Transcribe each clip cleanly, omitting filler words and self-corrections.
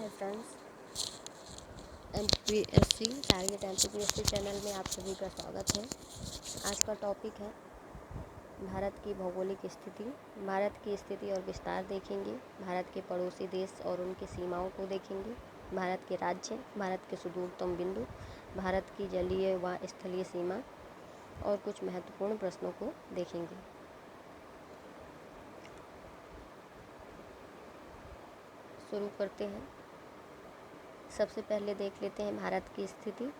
Hi friends, MPSC target MPSC channel में आप सभी का स्वागत है। आज का टॉपिक है भारत की भौगोलिक स्थिति। भारत की स्थिति और विस्तार देखेंगे, भारत के पड़ोसी देश और उनकी सीमाओं को देखेंगे, भारत के राज्य, भारत के सुदूरतम बिंदु, भारत की जलीय व स्थलीय सीमा और कुछ महत्वपूर्ण प्रश्नों को देखेंगे। शुरू करते हैं। सबसे पहले देख लेते हैं भारत की स्थिति।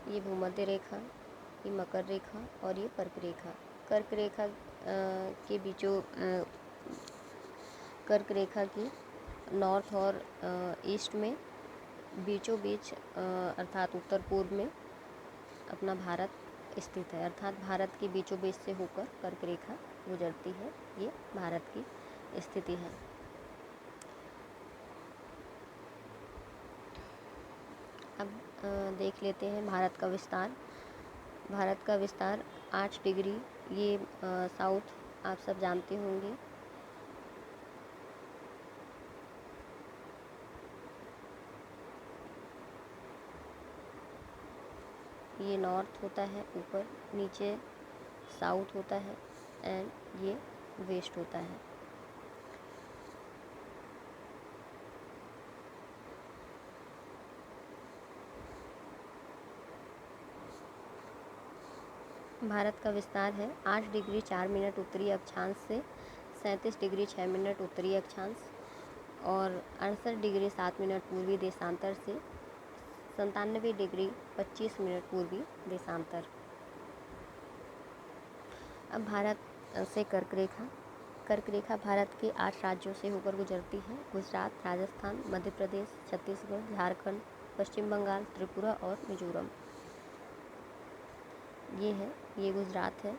ये भूमध्य रेखा, ये मकर रेखा और ये कर्क रेखा। कर्क रेखा के बीचों कर्क रेखा की नॉर्थ और ईस्ट में बीचों बीच अर्थात उत्तर पूर्व में अपना भारत स्थित है। अर्थात भारत के बीचों बीच से होकर कर्क रेखा गुजरती है। ये भारत की स्थिति है। अब देख लेते हैं भारत का विस्तार। भारत का विस्तार 8 डिग्री, ये साउथ आप सब जानते होंगे। ये नॉर्थ होता है ऊपर, नीचे साउथ होता है एंड ये वेस्ट होता है। भारत का विस्तार है 8 डिग्री 4 मिनट उत्तरी अक्षांश से 37 डिग्री 6 मिनट उत्तरी अक्षांश और 68 डिग्री 7 मिनट पूर्वी देशांतर से 97 डिग्री 25 मिनट पूर्वी देशांतर। अब भारत से कर्क रेखा। कर्क रेखा भारत के 8 राज्यों से होकर गुजरती है। गुजरात, राजस्थान, मध्य प्रदेश, छत्तीसगढ़, झारखंड, पश्चिम बंगाल, त्रिपुरा और मिजोरम। ये है, ये गुजरात है,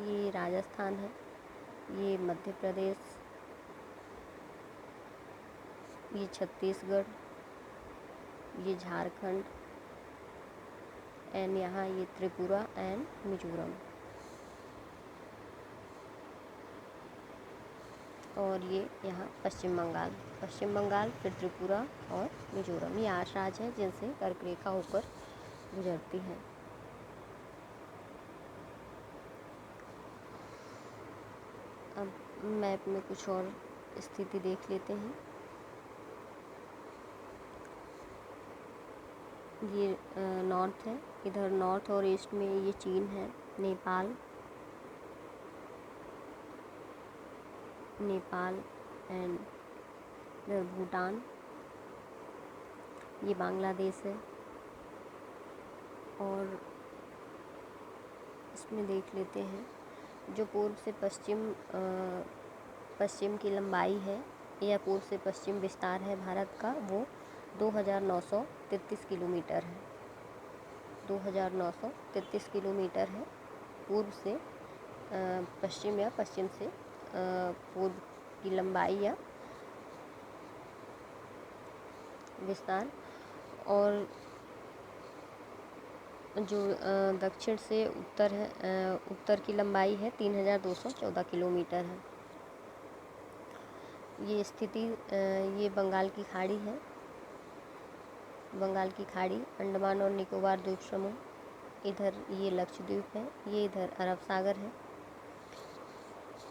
ये राजस्थान है, ये मध्य प्रदेश, ये छत्तीसगढ़, ये झारखंड एंड यहाँ ये त्रिपुरा एंड मिजोरम और ये यहाँ पश्चिम बंगाल फिर त्रिपुरा और मिजोरम। ये 8 राज्य हैं जिनसे कर्क रेखा होकर गुजरती है। अब मैप में कुछ और स्थिति देख लेते हैं। ये नॉर्थ है, इधर नॉर्थ और ईस्ट में ये चीन है, नेपाल एंड इधर भूटान, ये बांग्लादेश है। और इसमें देख लेते हैं जो पूर्व से पश्चिम की लंबाई है या पूर्व से पश्चिम विस्तार है भारत का, वो 2933 किलोमीटर है। 2933 किलोमीटर है पूर्व से पश्चिम या पश्चिम से पूर्व की लंबाई या विस्तार। और जो दक्षिण से उत्तर है, उत्तर की लंबाई है 3214 किलोमीटर है। ये स्थिति ये बंगाल की खाड़ी है, बंगाल की खाड़ी, अंडमान और निकोबार द्वीप समूह, इधर ये लक्षद्वीप है, ये इधर अरब सागर है।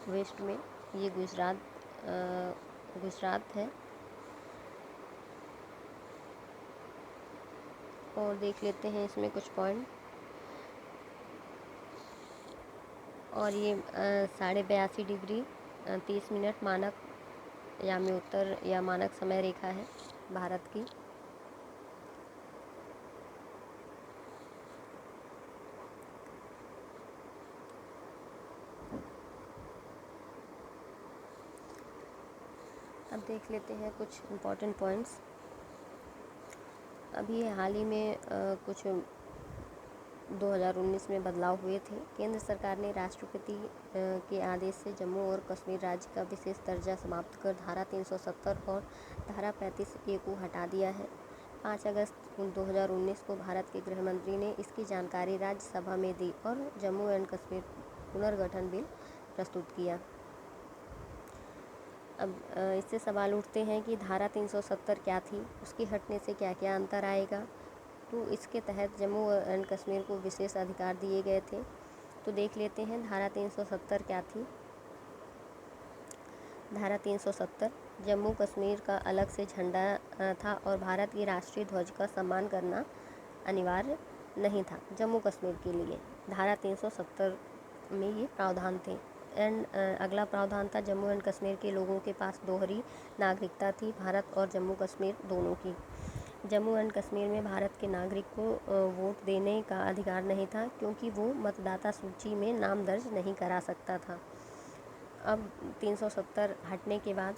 वेस्ट में ये गुजरात है। और देख लेते हैं इसमें कुछ पॉइंट। और ये 82.5 डिग्री 30 मिनट मानक यामी उत्तर या मानक समय रेखा है भारत की। अब देख लेते हैं कुछ इम्पोर्टेंट पॉइंट्स। अभी हाल ही में कुछ 2019 में बदलाव हुए थे। केंद्र सरकार ने राष्ट्रपति के आदेश से जम्मू और कश्मीर राज्य का विशेष दर्जा समाप्त कर धारा 370 और धारा 35A को हटा दिया है। 5 अगस्त 2019 को भारत के गृह मंत्री ने इसकी जानकारी राज्यसभा में दी और जम्मू एंड कश्मीर पुनर्गठन बिल प्रस्तुत किया। अब इससे सवाल उठते हैं कि धारा 370 क्या थी, उसकी हटने से क्या क्या अंतर आएगा। तो इसके तहत जम्मू एंड कश्मीर को विशेष अधिकार दिए गए थे। तो देख लेते हैं धारा 370 क्या थी। धारा 370 जम्मू कश्मीर का अलग से झंडा था और भारत की राष्ट्रीय ध्वज का सम्मान करना अनिवार्य नहीं था जम्मू कश्मीर के लिए। धारा 370 में ये प्रावधान थे। अगला प्रावधान था जम्मू एंड कश्मीर के लोगों के पास दोहरी नागरिकता थी, भारत और जम्मू कश्मीर दोनों की। जम्मू एंड कश्मीर में भारत के नागरिक को वोट देने का अधिकार नहीं था, क्योंकि वो मतदाता सूची में नाम दर्ज नहीं करा सकता था। अब 370 हटने के बाद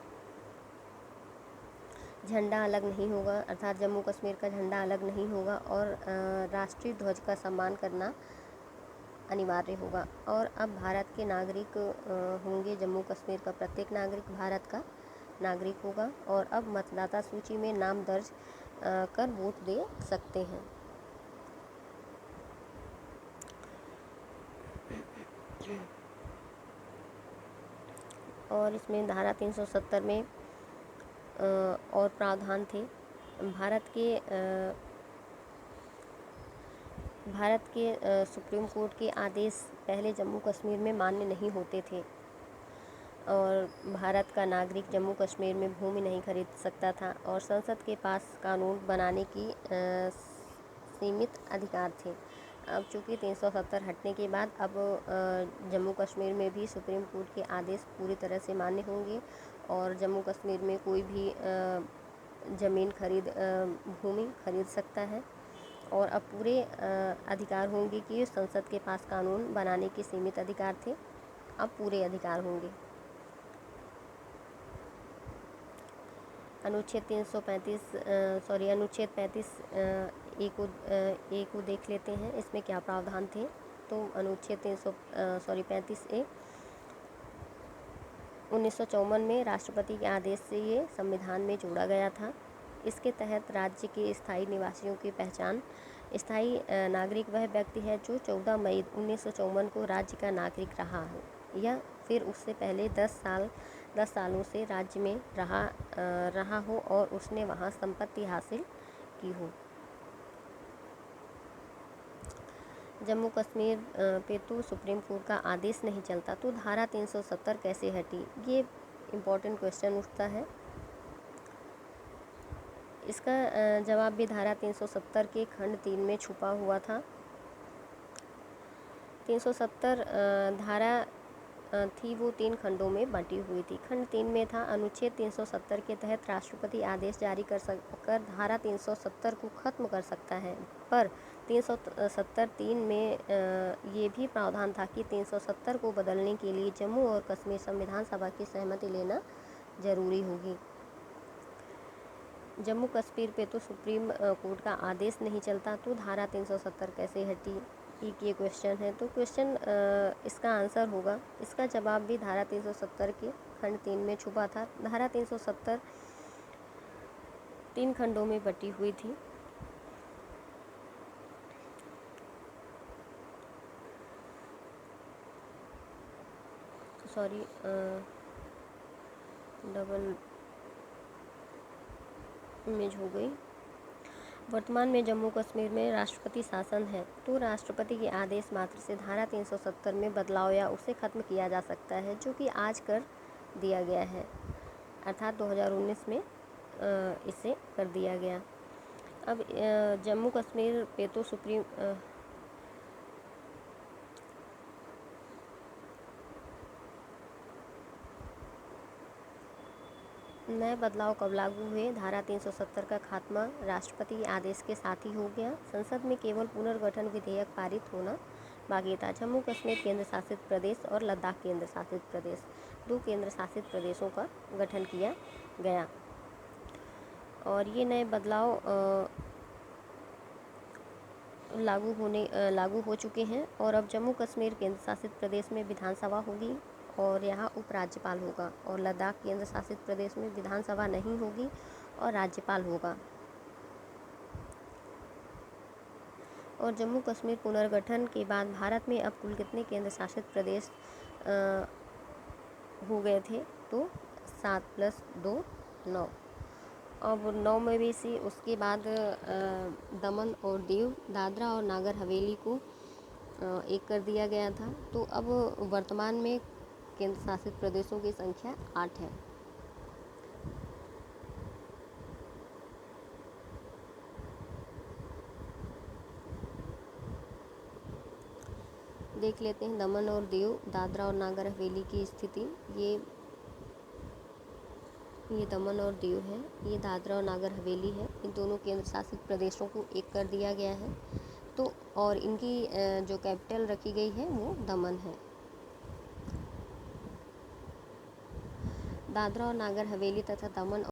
झंडा अलग नहीं होगा, अर्थात जम्मू कश्मीर का झंडा अलग नहीं होगा और राष्ट्रीय ध्वज का सम्मान करना अनिवार्य होगा। और अब भारत के नागरिक होंगे, जम्मू कश्मीर का प्रत्येक नागरिक भारत का नागरिक होगा और अब मतदाता सूची में नाम दर्ज कर वोट दे सकते हैं। और इसमें धारा 370 में और प्रावधान थे। भारत के सुप्रीम कोर्ट के आदेश पहले जम्मू कश्मीर में मान्य नहीं होते थे और भारत का नागरिक जम्मू कश्मीर में भूमि नहीं खरीद सकता था और संसद के पास कानून बनाने की सीमित अधिकार थे। अब चूँकि 370 हटने के बाद अब जम्मू कश्मीर में भी सुप्रीम कोर्ट के आदेश पूरी तरह से मान्य होंगे और जम्मू कश्मीर में कोई भी ज़मीन भूमि खरीद सकता है और अब पूरे अधिकार होंगे कि संसद के पास कानून बनाने के सीमित अधिकार थे, अब पूरे अधिकार होंगे। अनुच्छेद 35 ए को देख लेते हैं, इसमें क्या प्रावधान थे। तो अनुच्छेद 35A 1954 में राष्ट्रपति के आदेश से ये संविधान में जोड़ा गया था। इसके तहत राज्य के स्थायी निवासियों की पहचान, स्थायी नागरिक वह व्यक्ति है जो 14 मई 1954 को राज्य का नागरिक रहा हो या फिर उससे पहले 10 सालों से राज्य में रहा हो और उसने वहाँ संपत्ति हासिल की हो। जम्मू कश्मीर पे तो सुप्रीम कोर्ट का आदेश नहीं चलता, तो धारा 370 कैसे हटी, ये इम्पोर्टेंट क्वेश्चन उठता है। इसका जवाब भी धारा 370 के खंड 3 में छुपा हुआ था। 370 धारा थी वो 3 खंडों में बंटी हुई थी। खंड 3 में था अनुच्छेद 370 के तहत राष्ट्रपति आदेश जारी कर धारा 370 को खत्म कर सकता है, पर 370(3) में ये भी प्रावधान था कि 370 को बदलने के लिए जम्मू और कश्मीर संविधान सभा की सहमति लेना जरूरी होगी। जम्मू कश्मीर पे तो सुप्रीम कोर्ट का आदेश नहीं चलता, तो धारा 370 कैसे हटी, एक ये क्वेश्चन है। तो क्वेश्चन इसका आंसर होगा, इसका जवाब भी धारा 370 के खंड 3 में छुपा था। धारा 370 3 खंडों में बटी हुई थी। डबल इमेज हो गई। वर्तमान में जम्मू कश्मीर में राष्ट्रपति शासन है, तो राष्ट्रपति के आदेश मात्र से धारा 370 में बदलाव या उसे खत्म किया जा सकता है, जो कि आज कर दिया गया है, अर्थात 2019 में इसे कर दिया गया। अब जम्मू कश्मीर पे तो सुप्रीम नए बदलाव कब लागू हुए। धारा 370 का खात्मा राष्ट्रपति के आदेश के साथ ही हो गया। संसद में केवल पुनर्गठन विधेयक पारित होना बाकी था। जम्मू कश्मीर केंद्र शासित प्रदेश और लद्दाख केंद्र शासित प्रदेश, 2 केंद्र शासित प्रदेशों का गठन किया गया और ये नए बदलाव लागू हो चुके हैं। और अब जम्मू कश्मीर केंद्र शासित प्रदेश में विधानसभा होगी और यहाँ उपराज्यपाल होगा और लद्दाख केंद्र शासित प्रदेश में विधानसभा नहीं होगी और राज्यपाल होगा। और जम्मू कश्मीर पुनर्गठन के बाद भारत में अब कुल कितने केंद्र शासित प्रदेश हो गए थे, तो 7 + 2 9। अब 9 मवेशी, उसके बाद दमन और दीव, दादरा और नागर हवेली को एक कर दिया गया था। तो अब वर्तमान में केंद्र शासित प्रदेशों की संख्या 8 है। देख लेते हैं दमन और दीव, दादरा और नागर हवेली की स्थिति। ये दमन और दीव है, ये दादरा और नागर हवेली है। इन दोनों केंद्र शासित प्रदेशों को एक कर दिया गया है। तो और इनकी जो कैपिटल रखी गई है वो दमन है। दादरा और नागर हवेली तथा दमन